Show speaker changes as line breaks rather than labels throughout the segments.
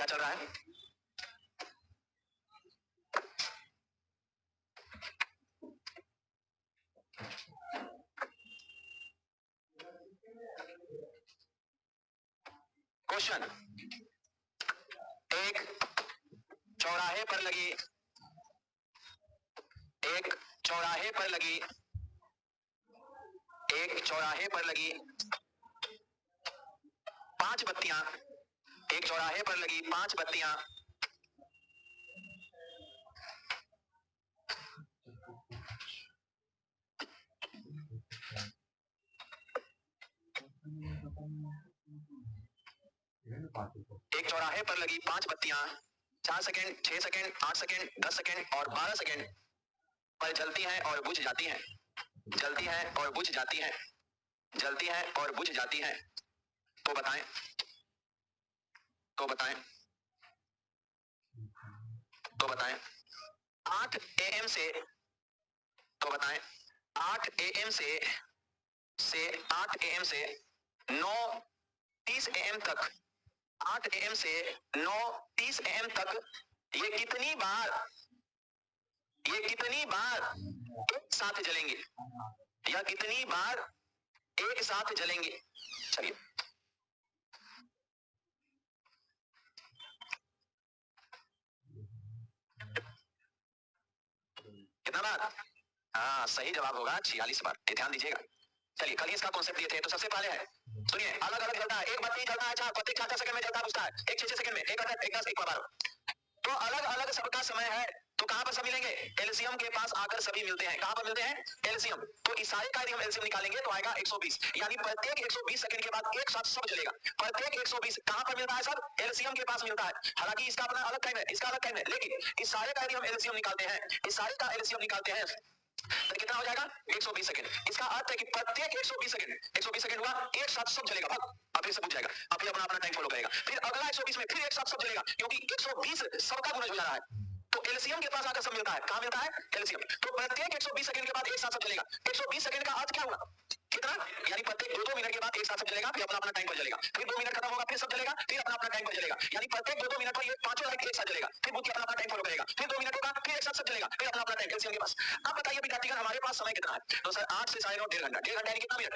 क्या चल रहा है? क्वेश्चन, एक चौराहे पर लगी एक चौराहे पर लगी एक चौराहे पर लगी 5 बत्तियां, एक चौराहे पर लगी 5 बत्तियां एक चौराहे पर लगी 5 बत्तियां 4 सेकंड, 6 सेकंड, 8 सेकंड, 10 सेकंड और 12 सेकंड पर जलती हैं और बुझ जाती हैं, जलती हैं और बुझ जाती हैं, जलती हैं और बुझ जाती हैं। तो बताएं, तो बताएं, तो बताएं 8 AM से, तो बताएं 8 AM से 8 AM से 9:30 AM तक, 8 AM से 9:30 AM तक ये कितनी बार एक साथ जलेंगे? या कितनी बार एक साथ जलेंगे? चलिए, कितना बार? हाँ, सही जवाब होगा 46 बार। ये ध्यान दीजिएगा। चलिए, कल ही इसका कॉन्सेप्ट दिए थे, तो सबसे पहले है, सुनिए, अलग अलग जलता है। एक बार नहीं जलता है, अच्छा, प्रत्येक 4 सेकंड में जलता है, पूछता है, एक 6 सेकंड में, एक 10 एक बार। तो अलग अलग सबका समय है, तो कहां पर सब मिलेंगे? एलसीएम के पास आकर सभी मिलते हैं। कहां पर मिलते हैं? एलसीएम। तो इस सारे का यदि हम एलसीएम निकालेंगे तो आएगा 120, यानी प्रत्येक 120 सेकंड के बाद एक साथ सब जलेगा। प्रत्येक 120 कहां पर मिलता है सर? एलसीएम के पास मिलता है। हालांकि इसका अपना अलग टाइम है, इसका अलग टाइम है, लेकिन इस सारे का यदि हम एलसीएम निकालते हैं, इस सारे का एलसीएम निकालते हैं, तो कितना हो जाएगा? 120 सेकंड। इसका अर्थ है कि प्रत्येक 120 सेकंड, 120 सेकंड हुआ, एक साथ सब जलेगा, भाग, अब फिर से बुझ जाएगा, अब फिर अपना अपना टाइम फॉलो करेगा, फिर अगला 120 में फिर एक साथ सब जलेगा, क्योंकि 120 सबका गुणज हो जा रहा है। तो एलसीएम के पास आकर सब मिलता है। कहां मिलता है? एलसीएम। तो प्रत्येक 120 सेकंड के बाद एक साथ सब जलेगा। 120 सेकंड का अर्थ क्या हुआ? कितना? यानी प्रत्येक 2-2 मिनट के बाद एक साथ सब जलेगा, फिर अपना अपना टाइम पर जलेगा, फिर 2 मिनट खत्म होगा, फिर सब जलेगा, फिर अपना अपना टाइम पर जलेगा, यानी प्रत्येक 2-2 मिनट पर ये पांचों लाइट एक साथ जलेगा, फिर बुद्ध अपना अपना टाइम फॉलो करेगा, फिर 2 मिनट होगा, फिर एक साथ सब जलेगा, फिर अपना अपना टाइम एलसीएम के पास। अब बताइए विद्यार्थीगण, हमारे पास समय कितना है? तो सर 8 से 9:30, 1.5 घंटा, 1.5 घंटा यानी कितना मिनट?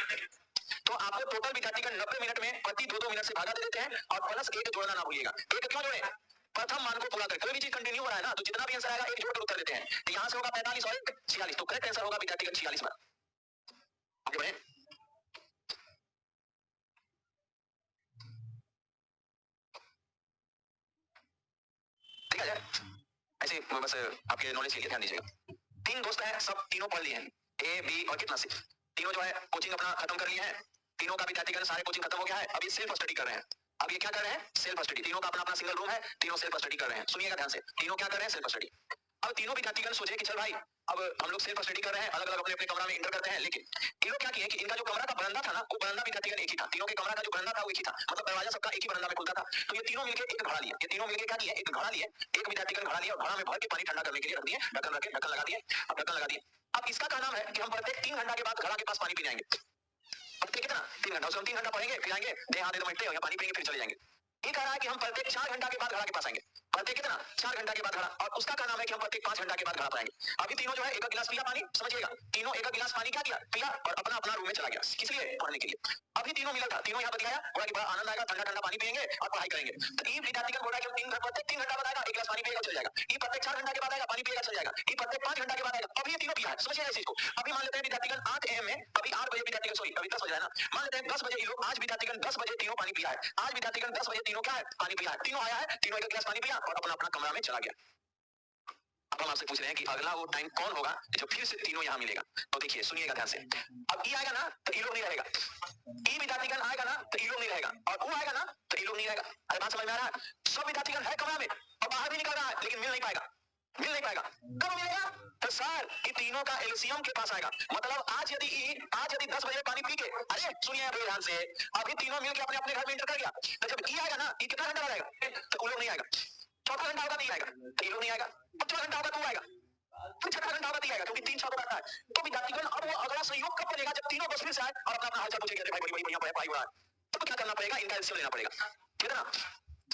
तो आपको टोटल विद्यार्थीगण 90 मिनट में प्रति 2-2 मिनट से भागा दे देते हैं, और प्लस 1 जोड़ना ना भूलिएगा। एक क्यों जोड़े? प्रथम मान को पूरा करें। कोई भी चीज कंटिन्यू हो रहा है ना, तो जितना भी आंसर आएगा एक जोड़कर उत्तर देते हैं। तो यहां से होगा 45 और 46, तो करेक्ट आंसर होगा विद्यार्थीगण 46 बार। आगे बढ़े। ठीक है, ऐसे बस आपके नॉलेज के लिए ध्यान दीजिएगा। 3 दोस्त हैं, सब तीनों पढ़ लिए हैं, ए बी और कितना सी, तीनों जो है कोचिंग अपना खत्म कर लिए हैं। तीनों का विद्यार्थीगण सारे कोचिंग खत्म हो गया है, अभी सेल्फ स्टडी कर रहे हैं। अब ये क्या कर रहे हैं? Self study. तीनों का अपना अपना सिंगल रूम है, तीनों सेल्फ स्टडी कर रहे हैं। सुनिएगा ध्यान से, तीनों क्या कर रहे हैं? Self study. अब तीनों विद्यार्थीगण सोचे कि चल भाई, अब हम लोग सेल्फ स्टडी कर रहे हैं, अलग अलग अपने अपने कमरा में इंटर करते हैं, लेकिन ये लोग क्या किए कि इनका जो कमरा का बरामदा था ना, वो बरामदा विद्यार्थीगण एक ही था। तीनों के कमरा का जो बरामदा था वो एक ही था, मतलब दरवाजा सबका एक ही बरामदा में खुलता था। तो ये तीनों मिलकर एक घड़ा लिए, ये तीनों मिलकर क्या किए? एक घड़ा लिए, एक विद्यार्थीगण घड़ा लिए और घड़ा में भर के पानी ठंडा करने के लिए रख दिए, ढक्कन रख के ढक्कन लगा दिए। अब ढक्कन लगा दिए, अब इसका क्या नाम है कि हम प्रत्येक 3 घंटा के बाद घड़ा के पास पानी पीने आएंगे। प्रत्येक कितना? 3 घंटा। उसमें 3 घंटा पढ़ेंगे, फिर आएंगे, दे हाथ दे दो मिनट यहाँ पानी पियेंगे, फिर चले जाएंगे। ये कह रहा है कि हम प्रत्येक 4 घंटा के बाद घड़ा के पास आएंगे। प्रत्येक कितना? 4 घंटा के बाद घड़ा, और उसका क्या नाम है कि हम प्रत्येक 5 घंटा के बाद घड़ा पाएंगे। अभी तीनों जो है एक गिलास पिया पानी, समझिएगा, तीनों एक गिलास पानी क्या किया? पिया और अपना अपना रूम में चला गया, किस लिए? पढ़ने के लिए। अभी तीनों मिला था, तीनों यहाँ बतियाया, बोला कि बड़ा आनंद आएगा, ठंडा ठंडा पानी पियेंगे और पढ़ाई करेंगे। तो ये विद्यार्थीगण बोल रहा है कि हम प्रत्येक 3 घंटा बाद आएगा, एक गिलास पानी पिएगा, चल जाएगा। ये प्रत्येक 4 घंटा के बाद आएगा, पानी पिएगा, चल जाएगा। ये प्रत्येक 5 घंटा के बाद आएगा। अभी ये तीनों पिया है, समझिएगा इस चीज को। अभी मान लेते हैं विद्यार्थीगण 8 AM में, अभी 8 बजे विद्यार्थीगण, सॉरी अभी 10 बज रहा है ना, मान लेते हैं 10 बजे ये लोग, आज विद्यार्थीगण 10 बजे तीनों पानी पिया है, आज विद्यार्थीगण 10 बजे तीनों क्या है? पानी पिया है। तीनों आया है, तीनों एक गिलास पानी पिया और अपना अपना कमरा में चला गया। अब हम आपसे पूछ रहे हैं कि अगला वो टाइम कौन होगा जो फिर से तीनों यहाँ मिलेगा? तो देखिए, सुनिएगा ध्यान से। अब ई आएगा ना तो ई लोग नहीं रहेगा, ई विद्यार्थीगण आएगा ना तो ई लोग नहीं रहेगा, और वो आएगा ना तो ई लोग नहीं रहेगा। अरे बात समझ में आ रहा है? सब विद्यार्थीगण है कमरा में और बाहर भी निकल रहा है, लेकिन मिल नहीं पाएगा, मिल नहीं पाएगा। कब मिलेगा? तो सर ये तीनों का एलसीएम के पास आएगा। मतलब आज यदि 10 बजे पानी पी के, अरे सुनिए ध्यान से, अभी तीनों मिलकर अपने अपने घर में इंटर कर गया, तो जब ई आएगा ना, ई कितना घंटा रहेगा? तो वो लोग नहीं आएगा। चौथा घंटा होगा नहीं आएगा, तो ये लोग नहीं आएगा। पांचवा घंटा होगा तू आएगा, फिर छठा घंटा होगा नहीं आएगा, क्योंकि 3 6 बैठा है। तो विद्यार्थीगण अब वो अगला सहयोग कब बनेगा? जब तीनों बस फिर से आए और अपना अपना हालचाल पूछेंगे, भाई बड़ी बढ़िया पढ़ाई हो रहा है, तो क्या करना पड़ेगा? इनका एलसीएम लेना पड़ेगा, ठीक है ना?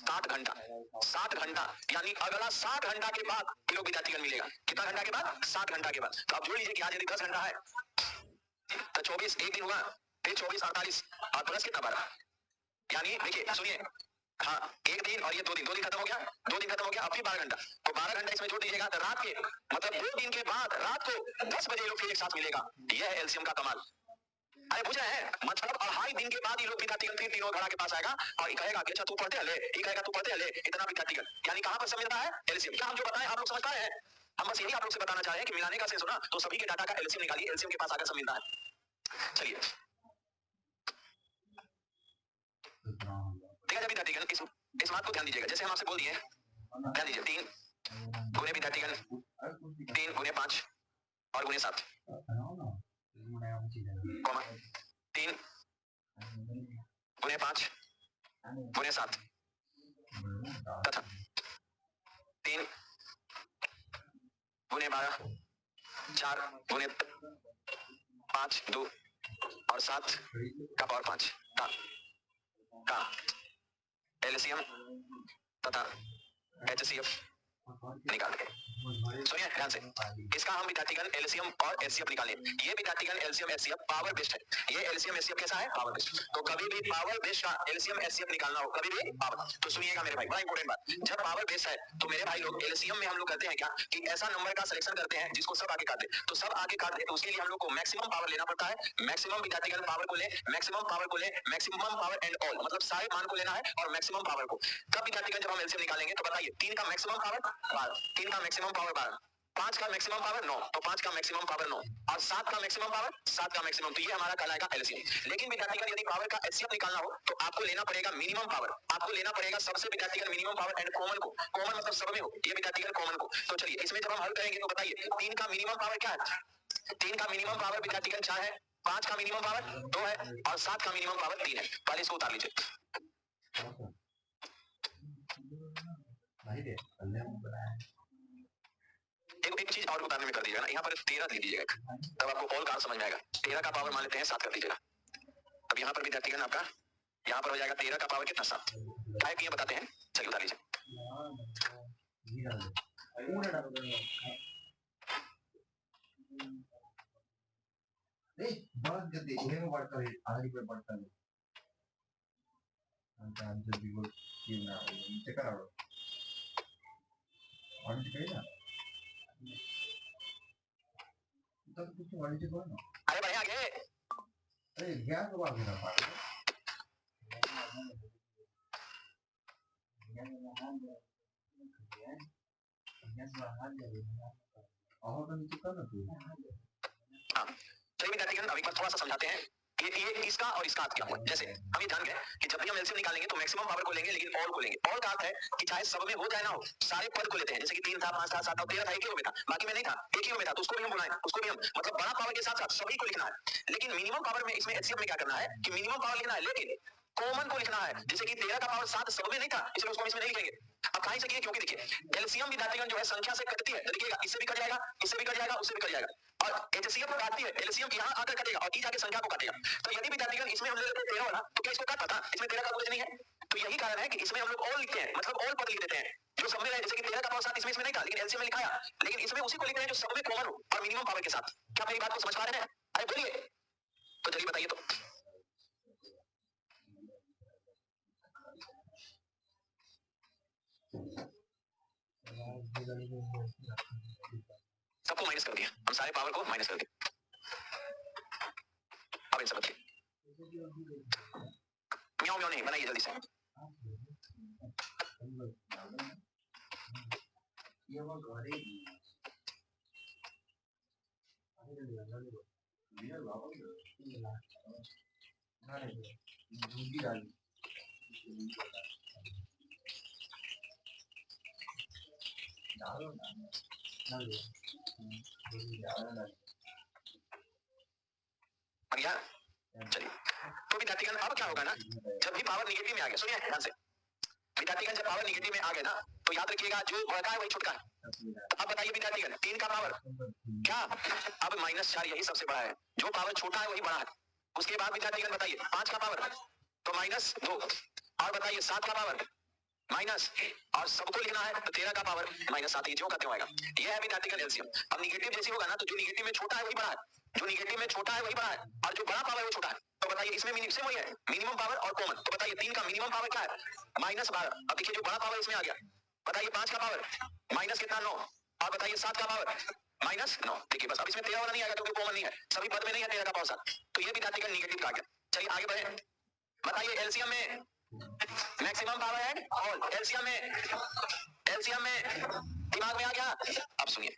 60 घंटा, 60 घंटा यानी अगला 60 घंटा के बाद ये लोग विद्यार्थीगण मिलेगा। कितना घंटा के बाद? 60 घंटा के बाद। तो आप जोड़ लीजिए कि आज यदि 10 घंटा है तो 24 एक दिन हुआ, फिर 24 48 और प्लस कितना 12, यानी देखिए सुनिए, हाँ एक दिन और ये 2 दिन, 2 दिन खत्म हो गया, 2 दिन खत्म हो गया, अब फिर 12 घंटा, तो 12 घंटा इसमें जोड़ दीजिएगा तो रात के मतलब 2 दिन के बाद रात को 10 बजे लोग फिर एक साथ मिलेगा। यह है एलसीएम का कमाल। अरे बुझ रहे हैं, मतलब 2.5 दिन के बाद ये लोग विद्यार्थीगण फिर तीनों घड़ा के पास आएगा और ये कहेगा कि अच्छा तू पढ़ते हले, ये कहेगा तू पढ़ते हले, इतना विद्यार्थीगण, यानी कहां पर सब मिलता है? एलसीएम। क्या हम जो बताएं आप लोग समझ पाए हैं? हम बस यही आप लोग से बताना चाह रहे हैं कि मिलाने का सेंस हो ना, तो सभी के डाटा का एलसीएम निकालिए, एलसीएम के पास आकर सब मिलता है। चलिए देखा जाए विद्यार्थीगण, इस बात को ध्यान दीजिएगा, जैसे हम आपसे बोल दिए, ध्यान दीजिए 3 गुने विद्यार्थीगण 3 गुने 5 और गुने 7 कॉमा 3 गुने 5 गुने 7 तथा 3 गुने 12 4 गुने 5 2 और 7 का पावर 5 का एलसीएम तथा एचसीएफ निकालते। सुनिए ध्यान से, इसका हम विद्यार्थीगण एलसीएम और एचसीएफ निकालें। ये विद्यार्थीगण एलसीएम एचसीएफ पावर बेस्ड है। ये एलसीएम एचसीएफ कैसा है? Power based. तो कभी भी पावर बेस्ड का एलसीएम एचसीएफ निकालना हो, कभी भी पावर, तो सुनिएगा मेरे भाई, बड़ा इंपॉर्टेंट बात, जब पावर बेस्ड है तो मेरे भाई लोग एलसीएम में हम लोग करते हैं क्या कि ऐसा नंबर का सिलेक्शन करते हैं जिसको सब आगे काट दे, तो सब आगे काट दे, तो उसके लिए हम लोग को मैक्सिमम पावर लेना पड़ता है। मैक्सिमम विद्यार्थीगण पावर को ले, मैक्सिमम पावर को ले, मैक्सिमम पावर एंड ऑल, मतलब सारे मान को लेना है और मैक्सिमम पावर को। तब विद्यार्थीगण जब हम एलसीएम निकालेंगे तो बताइए 3 का मैक्सिमम पावर 12, 3 का मैक्सिमम पावर 12, 5 का मैक्सिमम पावर 9, तो 5 का मैक्सिमम पावर 9 और 7 का मैक्सिमम पावर 7 का मैक्सिमम, तो ये हमारा कहलाएगा एलसीएम। लेकिन विद्यार्थीगण यदि पावर का एचसीएफ निकालना हो तो आपको लेना पड़ेगा मिनिमम पावर, आपको लेना पड़ेगा सबसे विद्यार्थीगण मिनिमम पावर एंड कॉमन को, कॉमन मतलब सब में हो, ये विद्यार्थीगण कॉमन को। तो चलिए इसमें जब हम हल करेंगे तो बताइए 3 का मिनिमम पावर क्या है? 3 का मिनिमम पावर विद्यार्थीगण 4 है, 5 का मिनिमम पावर 2 है और 7 का मिनिमम पावर 3 है। पहले इसको उतार लीजिए। एक चीज और उतारने में कर दीजिएगा ना, यहाँ पर 13 लिख दीजिएगा, तब आपको ऑल का समझ में आएगा। 13 का पावर मान लेते हैं 7 कर दीजिएगा। अब यहाँ पर विद्यार्थीगण आपका यहाँ पर हो जाएगा 13 का पावर कितना? 7। टाइप किए बताते हैं, चलिए उतार लीजिए। अरे बढ़िया आगे, अरे गैस दबा देना पाएगा। हाँ चलिए विद्यार्थीगण अब एक बार थोड़ा सा समझाते हैं, ये इसका और इसका अर्थ क्या हुआ। जैसे हम ये जान गए कि जब भी हम एलसीएम निकालेंगे तो मैक्सिमम पावर को लेंगे लेकिन ऑल को लेंगे। ऑल का अर्थ है कि चाहे सब में हो जाए ना हो, सारे पद को लेते हैं। जैसे कि 3 था 5 था 7 था 13 था, एक ही में था, बाकी में नहीं था, एक ही में था, तो उसको भी हम बुलाएं, उसको भी हम मतलब बड़ा पावर के साथ साथ सभी को लिखना है। लेकिन मिनिमम पावर में इसमें एचसीएफ में क्या करना है कि मिनिमम पावर लिखना है लेकिन कॉमन को लिखना है। जैसे कि 13 का पावर 7 सब में नहीं था, इसलिए उसको इसमें नहीं लिखेंगे। अब कहीं से क्योंकि देखिए एलसीएम विद्यार्थीगण जो है संख्या से कटती है, देखिएगा इससे भी कट जाएगा, इससे भी कट जाएगा, उससे भी कट जाएगा, और एचसीएफ को काटती है, एलसीएम यहाँ आकर कटेगा और ई जाके संख्या को काटेगा। तो यदि विद्यार्थीगण इसमें हम ले लेते हैं 13 वाला, तो क्या इसको काट पाता? इसमें 13 का कुछ नहीं है। तो यही कारण है कि इसमें हम लोग ऑल लिखते हैं, मतलब ऑल पद लिख देते हैं जो सब में रहे। जैसे कि 13 का पावर 7 इसमें नहीं था लेकिन एलसीएम में लिखा है, लेकिन इसमें उसी को लिख रहे हैं जो सब में कॉमन हो और मिनिमम पावर के साथ। क्या मेरी बात को समझ पा रहे हैं? अरे बोलिए, तो चलिए बताइए। तो सबको माइनस कर दिया, हम सारे पावर को माइनस कर दिया। अब इनसे बचिए, म्याऊ म्याऊ नहीं बनाइए जल्दी से। चलिए तो विद्यार्थीगण अब क्या होगा ना, जब भी पावर निगेटिव में आ गया, सुनिए ध्यान से, विद्यार्थीगण जब पावर निगेटिव में आ गया ना तो याद रखिएगा जो बड़ा है वही छोटा है। तो अब बताइए विद्यार्थीगण 3 का पावर क्या? अब -4 यही सबसे बड़ा है, जो पावर छोटा है वही बड़ा है। उसके बाद विद्यार्थीगण बताइए 5 का पावर तो -2 और बताइए 7 का पावर माइनस और सबको लिखना है तो 13 का पावर -7 जो का त्यों आएगा। ये है विद्यार्थीगण एलसीएम। अब निगेटिव जैसी होगा ना तो जो निगेटिव में छोटा है वही बड़ा है, जो निगेटिव में छोटा है वही बड़ा है और जो बड़ा पावर है वो छोटा है। तो बताइए इसमें सेम वही है, मिनिमम पावर और कॉमन। तो बताइए 3 का मिनिमम पावर क्या है -12। अब देखिए जो बड़ा पावर इसमें आ गया, बताइए 5 का पावर माइनस कितना 9 और बताइए 7 का पावर -9। देखिए बस अब इसमें 13 वाला नहीं आएगा क्योंकि कॉमन नहीं है, सभी पद में नहीं है 13 का पावर 7। तो ये विद्यार्थीगण निगेटिव का आ गया। चलिए आगे बढ़े, बताइए एलसीएम में मैक्सिमम पावर है और एलसीएम में दिमाग में आ गया। अब सुनिए,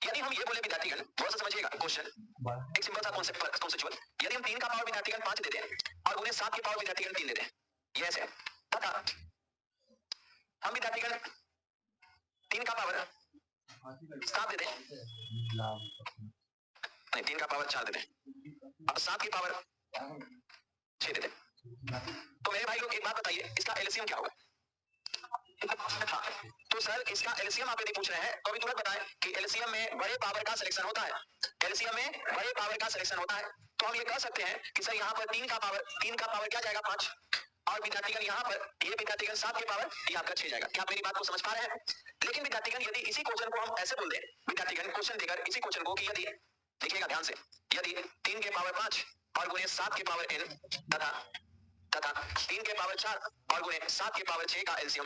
यदि हम ये बोले विद्यार्थीगण बहुत सा समझिएगा क्वेश्चन, एक सिंपल सा कॉन्सेप्ट कॉन्सेप्चुअल। यदि हम 3 का पावर विद्यार्थीगण 5 दे दें और उन्हें 7 की पावर विद्यार्थीगण 3 दे दें, ये ऐसे है। तथा हम विद्यार्थीगण 3 का पावर 7 दे दें, नहीं 3 का पावर 4 दे दें और 7 की पावर 6 दे दें, तो मेरे भाई लोग एक बात बताइए इसका एलसीएम क्या होगा। हाँ, तो सर इसका एलसीएम आप यदि पूछ रहे हैं तो अभी तुरंत बताएं कि एलसीएम में बड़े पावर का सिलेक्शन होता है, एलसीएम में बड़े पावर का सिलेक्शन होता है। तो हम ये कह सकते हैं कि सर यहाँ पर 3 का पावर क्या जाएगा 5 और विद्यार्थीगण यहाँ पर ये विद्यार्थीगण 7 के पावर ये आपका 6 जाएगा। क्या आप मेरी बात को समझ पा रहे हैं। लेकिन विद्यार्थीगण यदि इसी क्वेश्चन को हम ऐसे बोल दें, विद्यार्थीगण क्वेश्चन देकर इसी क्वेश्चन को कि यदि देखिएगा ध्यान से, यदि 3 के पावर 5 और गुणे 7 के पावर n तथा 3 के पावर 4 और गुणे 7 के पावर 6 का एलसीएम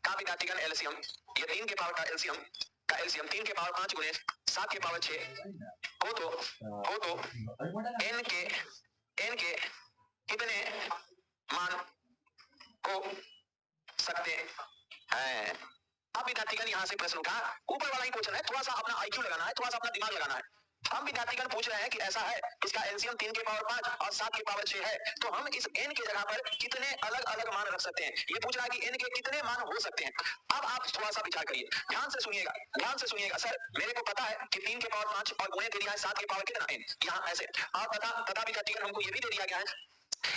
का विद्यार्थीगण एलसीएम, ये 3 के पावर का एलसीएम 3 के पावर 5 गुणे 7 के पावर 6 हो तो n के कितने मान हो सकते हैं। अब विद्यार्थीगण यहाँ से प्रश्न उठा, ऊपर वाला ही क्वेश्चन है, थोड़ा सा अपना आईक्यू लगाना है, थोड़ा सा अपना दिमाग लगाना है। हम विद्यार्थीगण पूछ रहे हैं कि ऐसा है इसका एलसीएम 3 के पावर 5 और 7 के पावर 6 है, तो हम इस n की जगह पर कितने अलग अलग मान रख सकते हैं। ये पूछ रहा है कि n के कितने मान हो सकते हैं। अब आप थोड़ा सा विचार करिए, ध्यान से सुनिएगा। सर मेरे को पता है कि 3 के पावर 5 और गुणे दे दिया है 7 के पावर कितना n, यहाँ ऐसे और पता विद्यार्थीगण हमको ये भी दे दिया गया है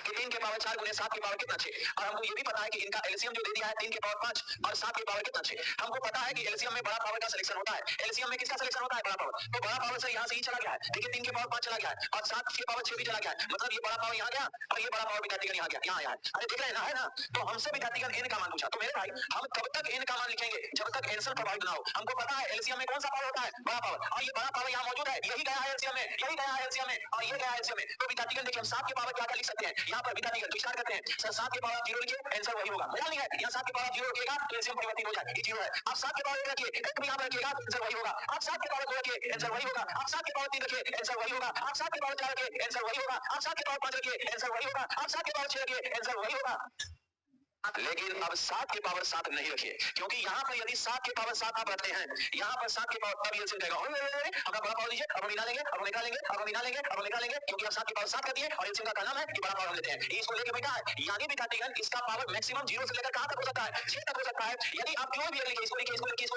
कि 3 के पावर 4 गुणे 7 के पावर कितना 6 और हमको ये भी पता है कि इनका एलसीएम जो दे दिया है 3 के पावर 5 और 7 के पावर कितना 6। हमको पता है कि एलसीएम में बड़ा पावर का सिलेक्शन होता है, एलसीएम में किसका सिलेक्शन होता है बड़ा पावर। तो बड़ा पावर से यहाँ से ही चला गया है, देखिए 3 के पावर 5 चला गया है और 7 के पावर 6 भी चला गया है, मतलब ये बड़ा पावर यहाँ गया और ये बड़ा पावर विद्यार्थीगण यहाँ गया, यहाँ आया है। अरे देख रहे हैं ना, है ना। तो हमसे विद्यार्थीगण n का मान पूछा, तो मेरे भाई हम तब तक n का मान लिखेंगे जब तक आंसर प्रोवाइड ना हो। हमको पता है एलसीएम में कौन सा पावर होता है बड़ा पावर, और ये बड़ा पावर यहाँ मौजूद है, यही गया है एलसीएम में, यही गया है एलसीएम में और ये गया है एलसीएम में। तो विद्यार्थीगण देखिए हम 7 के पावर क्या लिख सकते हैं, यहाँ पर विद्यार्थीगण विचार करते हैं। सर 7 के पावर 0 लिखिए, आंसर वही होगा, मजा नहीं है। यहाँ 7 के पावर 0 रखिएगा तो एलसीएम परिवर्तित हो जाएगा, ये 0 है। आप 7 के पावर 1 रखिए, 1 भी यहाँ पर रखिएगा तो आंसर वही होगा। आप 7 के पावर 2 रखिए, आंसर वही होगा। आप 7 के पावर 3 रखिए, आंसर वही होगा। आप 7 के पावर 4 रखिए, आंसर वही होगा। आप 7 के पावर 5 रखिए, आंसर वही होगा। आप 7 के पावर 6 रखिए, आंसर वही होगा। लेकिन अब 7 के पावर 7 नहीं रखिए, क्योंकि यहाँ पर यदि 7 के पावर 7 आप रखते हैं, यहाँ पर 7 के पावर तब ये जाएगा अपना बड़ा पावर लीजिए, अब हम निकालेंगे, अब हम निकालेंगे, अब हम निकालेंगे, अब हम निकालेंगे, क्योंकि अब 7 के पावर 7 कर दिए और एलसीएम का नाम है कि बड़ा पावर हम लेते हैं, इसको लेके बैठा है। यानी विद्यार्थीगण इसका पावर मैक्सिमम 0 से लेकर कहां तक हो सकता है 6 तक हो सकता है। यदि आप क्यों भी लिखिए, इसको लिखिए, इसको लिखिए,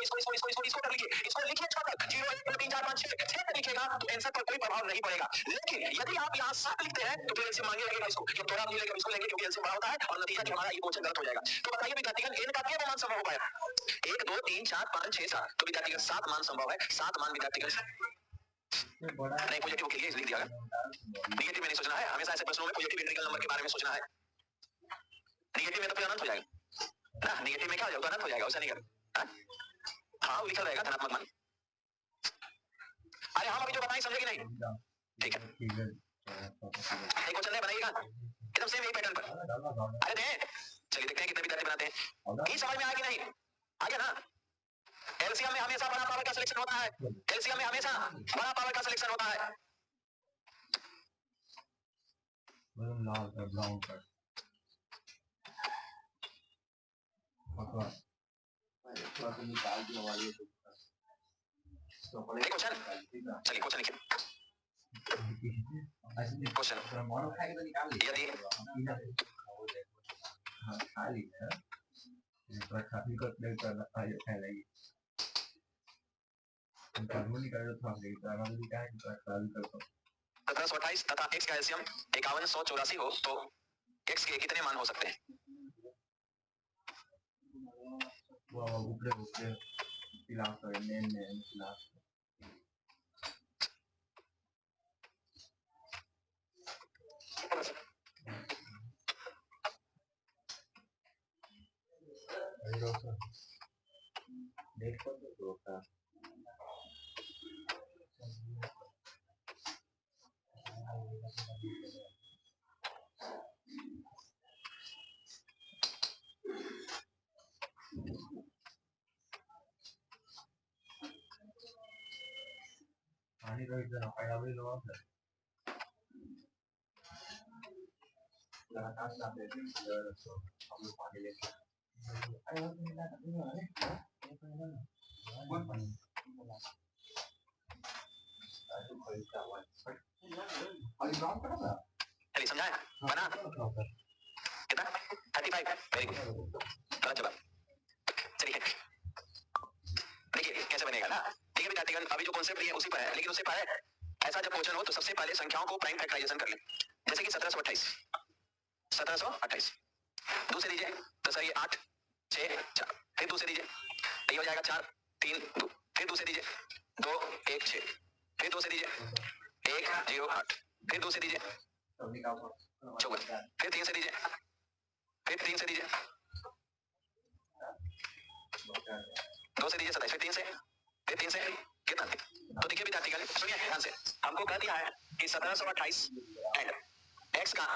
इसको कर लीजिए, इसको लिखिए 6 तक, 0 1 2 3 4 5 6 तक लिखिएगा तो आंसर पर कोई प्रभाव नहीं पड़ेगा। लेकिन यदि आप यहाँ 7 लिखते हैं तो फिर एलसीएम मांगे लगेगा, इसको जब थोड़ा नहीं लेंगे इसको लेंगे, क्योंकि एलसीएम बड़ा होता है और नतीजा कि हमारा ये क्वेश्चन गलत हो जाएगा। तो बताइए विद्यार्थीगण n का क्या मान संभव हो पाया 1 2 3 4 5 6 7, तो विद्यार्थीगण 7 मान संभव है, 7 मान विद्यार्थीगण नहीं पॉजिटिव के लिए लिख दिया गया। नेगेटिव में नहीं सोचना है, हमेशा ऐसे प्रश्नों में पॉजिटिव इंटीग्रल नंबर के बारे में सोचना है। नेगेटिव में तो फिर अनंत हो जाएगा ना, नेगेटिव में क्या हो जाएगा अनंत हो जाएगा, वैसा नहीं कर। हाँ लिखा रहेगा धनात्मक मान। अरे हम अभी जो बताएं समझे कि नहीं, ठीक है एक क्वेश्चन बनाइएगा एकदम सेम यही पैटर्न पर। अरे दे चलिए देखते हैं कितने विद्यार्थी बनाते हैं, ये समझ में आया कि नहीं, आ गया ना। एलसीएम में हमेशा बड़ा पावर का सिलेक्शन होता है, एलसीएम में हमेशा बड़ा पावर का सिलेक्शन होता है। ब्राउन कार्ड क्वेश्चन, चलिए क्वेश्चन लिखिए। क्वेश्चन यदि तथा 28 तथा x का एलसीएम 5184 हो तो x के कितने मान हो सकते हैं। चलिए समझाया बना कितना 35 वेरी गुड गलत जवाब। चलिए देखिए कैसे बनेगा ना। देखिए विद्यार्थीगण अभी जो कॉन्सेप्ट है उसी पर है, लेकिन उससे पहले ऐसा जब क्वेश्चन हो तो सबसे पहले संख्याओं को प्राइम फैक्टराइजेशन कर लें। जैसे कि 1728 दूसरे दीजिए तो सर ये 8 6 4 फिर दूसरे दीजिए ये हो जाएगा 4 3 2 फिर दूसरे दीजिए 2 1 6 फिर दूसरे दीजिए 1 0 8 फिर दूसरे दीजिए 54 फिर 3 से दीजिए फिर 3 से दीजिए 2 से दीजिए 27 फिर 3 से कितना। तो देखिए विद्यार्थीगण सुनिए ध्यान से, हमको कह दिया है कि 1728 एंड एक्स का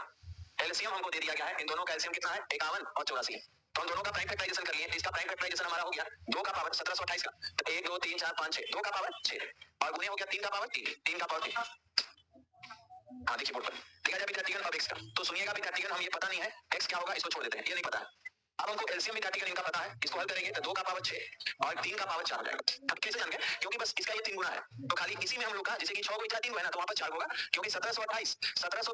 एलसीएम हमको दे दिया गया है। इन दोनों का एलसीएम कितना है 51 और 84 है। तो हम दोनों का प्राइम फैक्टराइजेशन कर लिए। इसका प्राइम फैक्टराइजेशन हमारा हो गया 2 का पावर 1728 का, तो 1 2 3 4 5 6 2 का पावर 6 और गुणे हो गया 3 का पावर 3 3 का पावर 3। हाँ देखिए बोर्ड पर देखा जाए विद्यार्थीगण अब एक्स का, तो सुनिएगा विद्यार्थीगण हम ये पता नहीं है एक्स क्या होगा, इसको छोड़ देते हैं, ये नहीं पता है। अब हमको एलसीएम विद्यार्थीगण इनका पता है, इसको हल करेंगे तो 2 का पावर 6 और 3 का पावर 4 हो जाएगा। अब कैसे जान गए, क्योंकि बस इसका ये 3 गुना है, तो खाली इसी में हम लोग का जैसे कि 6 को इतना 3 है ना, तो वहां पर 4 होगा, क्योंकि 1728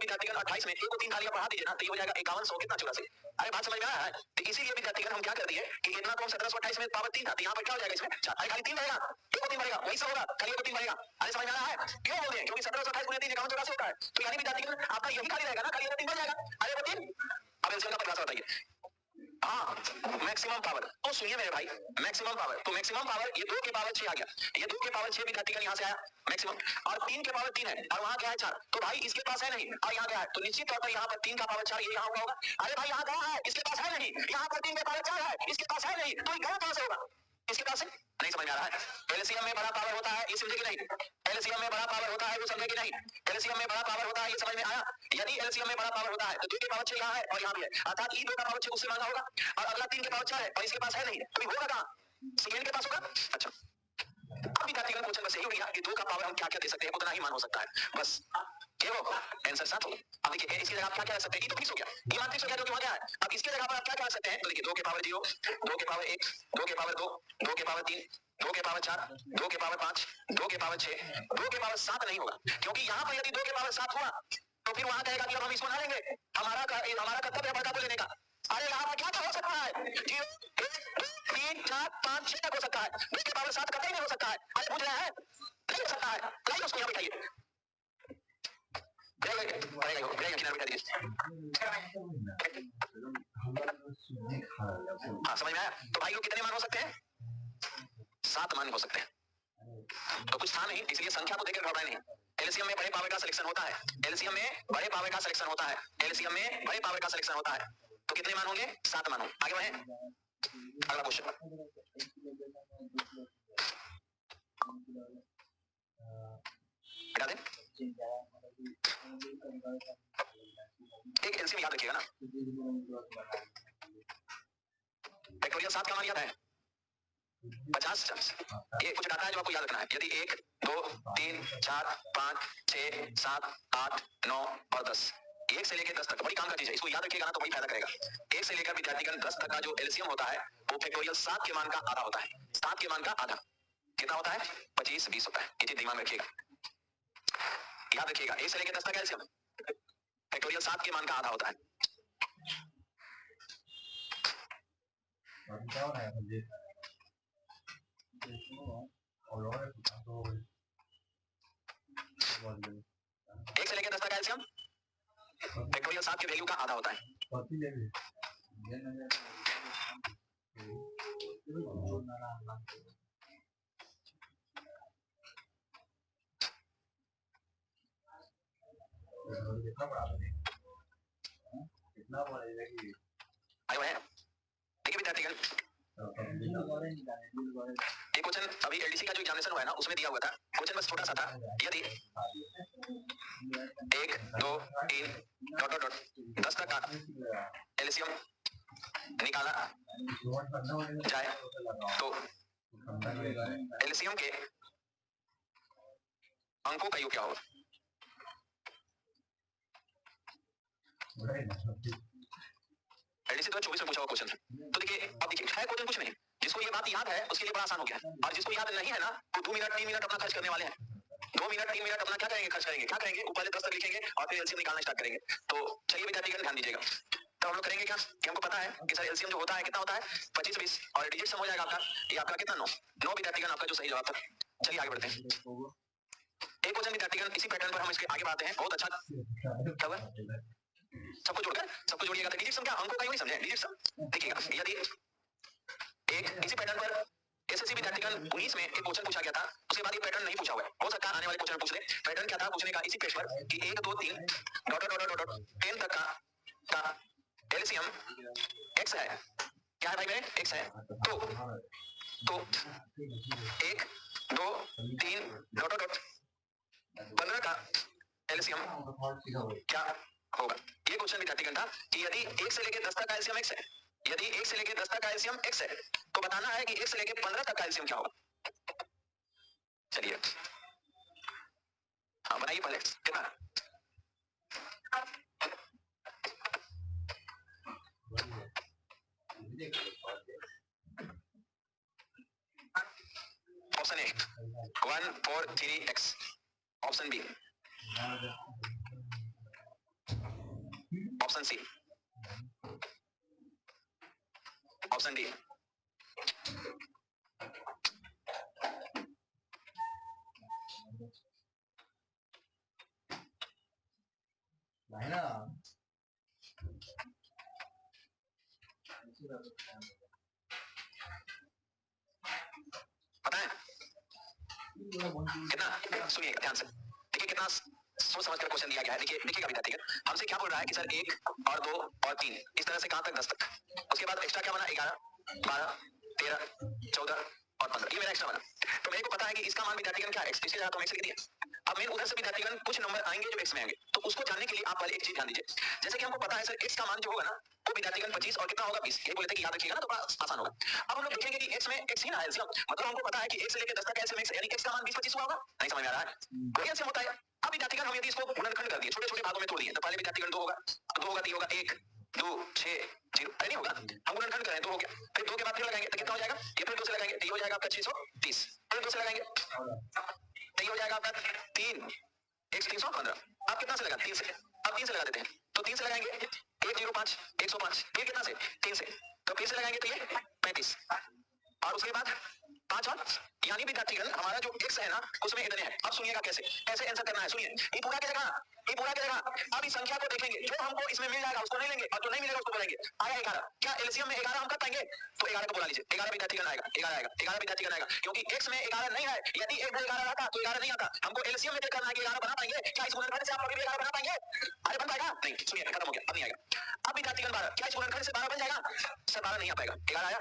विद्यार्थीगण 28 में 1 को 3 खाली बढ़ा दीजिए ना, तो ये हो जाएगा 51 100 कितना 84। अरे बात समझ में आया है। तो इसीलिए विद्यार्थीगण हम क्या कर दिए कि इतना तो हम 1728 में पावर 3 था, तो यहाँ पर क्या हो जाएगा इसमें 4, अरे खाली 3 रहेगा, 1 को 3 बढ़ेगा, वही सब होगा, खाली 1 को 3 बढ़ेगा। अरे समझ में आया है क्यों बोल रहे हैं, क्योंकि 1728 गुणे 3 51 84 होता है, तो यानी विद्यार्थीगण आपका यही खाली रहेगा ना, खाली 1 को 3 बढ़ जाएगा, अरे 1 को 3। अब एलसीएम का परिभाषा बताइए। हाँ मैक्सिमम पावर, तो सुनिए मेरे भाई मैक्सिमम पावर, तो मैक्सिमम पावर ये 2 के पावर 6 आ गया, ये 2 के पावर 6 विद्यार्थीगण यहाँ से आया मैक्सिमम, और 3 के पावर 3 है और वहां क्या है 4, तो भाई इसके पास है नहीं और यहाँ क्या है, तो निश्चित तौर पर यहाँ पर 3 का पावर 4 ये यहाँ होगा। अरे भाई यहाँ क्या है, इसके पास है नहीं, यहाँ पर 3 के पावर 4 है, इसके पास है नहीं, तो गलत कहां से होगा, इसके पास है नहीं। समझ में आ रहा है, एलसीएम में बड़ा पावर होता है ये समझे कि नहीं, एलसीएम में बड़ा पावर होता है वो समझे कि नहीं, एलसीएम में बड़ा पावर होता है ये समझ में आया। यदि एलसीएम में बड़ा पावर होता है तो 2 के पावर 6 यहाँ है और यहाँ भी है, अर्थात ई 2 का पावर 6 उससे मांगा होगा, और अगला 3 के पावर 4 है और इसके पास है नहीं, तो होगा कहां, सेकेंड के पास होगा। अच्छा अब विद्यार्थी का क्वेश्चन बस यही हो गया कि 2 का पावर हम क्या क्या दे सकते हैं, उतना ही मान हो सकता है बस, ये वो आंसर 7 होगा। अब देखिए इसकी जगह आप क्या क्या रख सकते हैं, ये तो फिक्स हो गया, ये मान फिक्स हो गया क्योंकि वहां क्या है। अब इसकी जगह पर आप क्या क्या रख सकते हैं, तो देखिए 2 के पावर 0 2 के पावर 1 2 के पावर 2 2 के पावर 3 2 के पावर 4 2 के पावर 5 2 के पावर 6 2 के पावर 7 नहीं होगा, क्योंकि यहाँ पर यदि 2 के पावर 7 हुआ तो फिर वहां कहेगा कि अब हम इसको ना लेंगे, हमारा कर्तव्य है बड़का को लेने का। अरे यहाँ पर क्या क्या हो सकता है, 0 1 2 3 4 5 6 तक हो सकता है, 2 के पावर 7 कतई नहीं हो सकता है। अरे पूछ रहे हैं नहीं हो सकता है, लाइए उसको यहाँ बिठाइए, किनारे बिठा दीजिए। हाँ समझ में आया, तो भाई लोग कितने मान हो सकते हैं, 7 मान हो सकते हैं, तो कुछ था नहीं इसलिए संख्या को देखकर घबराए नहीं। एलसीएम में बड़े पावर का सिलेक्शन होता है, एलसीएम में बड़े पावर का सिलेक्शन होता है, एलसीएम में बड़े पावर का सिलेक्शन होता है, तो कितने मान होंगे 7 मान होंगे। आगे बढ़े अगला क्वेश्चन, हटा दें एक एलसीएम याद रखिएगा ना, फैक्टोरियल 7 का मान याद है 50 40, ये कुछ डाटा है जो आपको याद रखना है। यदि 1 2 3 4 5 6 7 8 9 और 10, 1 से लेकर 10 तक बड़ी काम का चीज है, इसको याद रखिएगा ना तो वही फायदा करेगा। 1 से लेकर विद्यार्थीगण 10 तक का जो एलसीएम होता है वो फैक्टोरियल 7 के मान का आधा होता है, 7 के मान का आधा कितना होता है 25 20 होता है, ये चीज दिमाग में रखिएगा, याद रखिएगा 1 से लेकर 10 तक एलसीएम फैक्टोरियल 7 के मान का आधा होता है। एक से लेकर 10 तक एलसीएम फैक्टोरियल 7 के वैल्यू का आधा होता है। आयो है देखिए विद्यार्थीगण एक क्वेश्चन अभी एलडीसी का जो एग्जामिनेशन हुआ है ना उसमें दिया हुआ था, क्वेश्चन बस छोटा सा था। यदि 1 2 3 डॉट डॉट डॉट 10 तक का एलसीएम निकाला जाए तो एलसीएम के अंकों का योग क्या होगा? एलडीसी 2024 में पूछा हुआ क्वेश्चन है। तो देखिए अब देखिए है क्वेश्चन कुछ नहीं, जिसको ये बात याद है उसके लिए बड़ा आसान हो गया, और जिसको याद नहीं है ना वो 2 मिनट 3 मिनट अपना खर्च करने वाले हैं। 2 मिनट 3 मिनट अपना क्या करेंगे, खर्च करेंगे। क्या करेंगे? ऊपर 10 तक लिखेंगे और फिर एलसीएम निकालना स्टार्ट करेंगे। तो चलिए विद्यार्थीगण ध्यान दीजिएगा। तो हम लोग करेंगे क्या कि हमको पता है कि सर एलसीएम जो होता है कितना होता है 25 20 और डिजिट सम हो जाएगा आपका, ये आपका कितना 9 विद्यार्थीगण आपका जो सही जवाब था। चलिए आगे बढ़ते हैं। एक क्वेश्चन विद्यार्थीगण इसी पैटर्न पर हम इसके आगे बढ़ते हैं। बहुत अच्छा क्या हुआ, सबको जोड़कर सबको जोड़िएगा। तो डिजिट सम क्या, अंकों का यूं ही समझे डिजिट सम। देखिएगा यदि एक इसी पैटर्न पर एसएससी विद्यार्थीगण 19 में एक क्वेश्चन पूछा गया था, उसके बाद ये पैटर्न नहीं पूछा हुआ है, हो सकता है आने वाले क्वेश्चन पूछ ले। पैटर्न क्या था पूछने का इसी पेज पर कि 1 2 3 डॉट डॉट डॉट डॉट 10 तक का एलसीएम x है। क्या है भाई मेरे, x है। तो 1 2 3 डॉट डॉट 15 का एलसीएम क्या होगा? ये क्वेश्चन विद्यार्थीगण था कि यदि 1 से लेके 10 तक का एलसीएम x है, यदि 1 से लेके 10 तक का एलसीएम x है तो बताना है कि 1 से लेके 15 तक का एलसीएम क्या होगा। चलिए हाँ बनाइए पहले कितना। Option A 143x, option B option C option D. पता है कितना? सुनिएगा ध्यान से, देखिए कितना सोच समझ कर क्वेश्चन दिया गया है। देखिए देखिएगा विद्यार्थीगण, हमसे क्या बोल रहा है कि सर 1 और 2 और 3 इस तरह से कहां तक 10 तक, उसके बाद एक्स्ट्रा क्या बना 11 12 13 14 और 15, ये मेरा एक्स्ट्रा बना। तो मेरे को पता है कि इसका मान विद्यार्थीगण क्या है, इसके जगह तो एक्स लिख दिया। अब मेन उधर से विद्यार्थीगण कुछ नंबर आएंगे जो एक्स में आएंगे, तो उसको जानने के लिए आप पहले एक चीज ध्यान दीजिए। जैसे कि हमको पता है सर एक्स का मान जो होगा ना वो विद्यार्थीगण 25 और कितना होगा 20, ये बोले थे कि याद रखिएगा ना तो बड़ा आसान होगा। अब हम लोग देखेंगे कि एक्स में एक्स ही ना है एलसीएम, मतलब हमको पता है कि 1 से लेकर 10 तक एलसीएम एक्स, यानी एक्स का मान 20 25 हुआ होगा। नहीं समझ में आ रहा है, वही एलसीएम होता है। अब विद्यार्थीगण हम यदि इसको गुणनखंड कर दिए, छोटे छोटे भागों में तोड़ दिए, तो पहले विद्यार्थीगण 2 होगा, 2 होगा 3 होगा 1 2 6 0, अरे नहीं होगा, हम गुणनखंड करें 2 हो गया, फिर 2 के बाद फिर लगाएंगे तो कितना हो जाएगा, ये फिर 2 से लगाएंगे तो ये हो जाएगा आपका 630, फिर 2 से लगाएंगे तो ये हो जाएगा आपका 3 1 315। अब कितना से लगा 3 से, अब 3 से लगा देते हैं, तो 3 से लगाएंगे 105 105, फिर कितना से 3 से, तो फिर से लगाएंगे तो ये 35 और उसके बाद 5 और, यानी विद्यार्थीगण हमारा जो x है ना उसमें इतने हैं। अब सुनिएगा कैसे कैसे आंसर करना है, सुनिए। ये पूरा की जगह अब इस संख्या को देखेंगे, जो हमको इसमें मिल जाएगा उसको नहीं लेंगे और जो नहीं मिलेगा उसको बोलेंगे। आया 11, क्या एलसीएम में 11 हम कर पाएंगे? तो 11 को बुला लीजिए, 11 विद्यार्थीगण आएगा, 11 आएगा, 11 विद्यार्थीगण आएगा, क्योंकि x में 11 नहीं है। यदि एक 11 रहता तो 11 नहीं आता। हमको एलसीएम में चेक करना है कि 11 बना पाएंगे क्या, इस गुणनखंड से आप कभी भी 11 बना पाएंगे? अरे बन पाएगा नहीं, सुनिए खत्म हो गया, अब नहीं आएगा। अब विद्यार्थीगण 12, क्या इस गुणनखंड से 12 बन जाएगा? सर 12 नहीं आ पाएगा, 11 आया।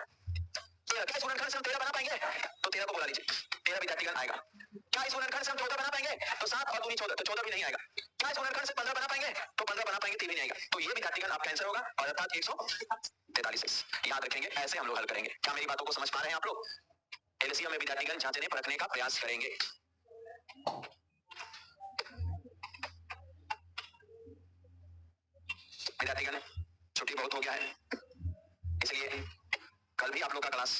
क्या इस गुणनखंड से हम 13 बना पाएंगे? तो 13 को बुला लीजिए, 13 विद्यार्थीगण आएगा। क्या इस गुणनखंड से हम 14 बना पाएंगे? तो 7 और 2 14, तो 14 भी नहीं आएगा। क्या इस गुणनखंड से 15 बना पाएंगे? तो 15 बना पाएंगे, 3 भी नहीं आएगा। तो ये विद्यार्थीगण आपका आंसर होगा, और अर्थात 143। याद रखेंगे, ऐसे हम लोग हल करेंगे। क्या मेरी बातों को समझ पा रहे हैं आप लोग? एलसीएम में विद्यार्थीगण जांचने परखने का प्रयास करेंगे। विद्यार्थीगण छुट्टी बहुत हो गया है, इसलिए कल भी आप लोग का क्लास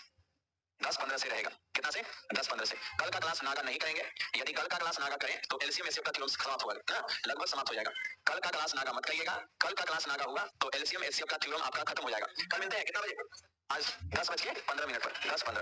10-15 से रहेगा। कितना से? 10-15 से। कल का क्लास नागा नहीं करेंगे। यदि कल का क्लास नागा करें तो एलसीएम एचसीएफ का थ्योरम समाप्त होगा ना, लगभग समाप्त हो जाएगा। कल का क्लास नागा मत करिएगा, कल का क्लास नागा होगा तो एलसीएम एचसीएफ का थ्योरम आपका खत्म हो जाएगा। कल मिलते हैं कितना बजे? आज 10:15 पर, 10:15।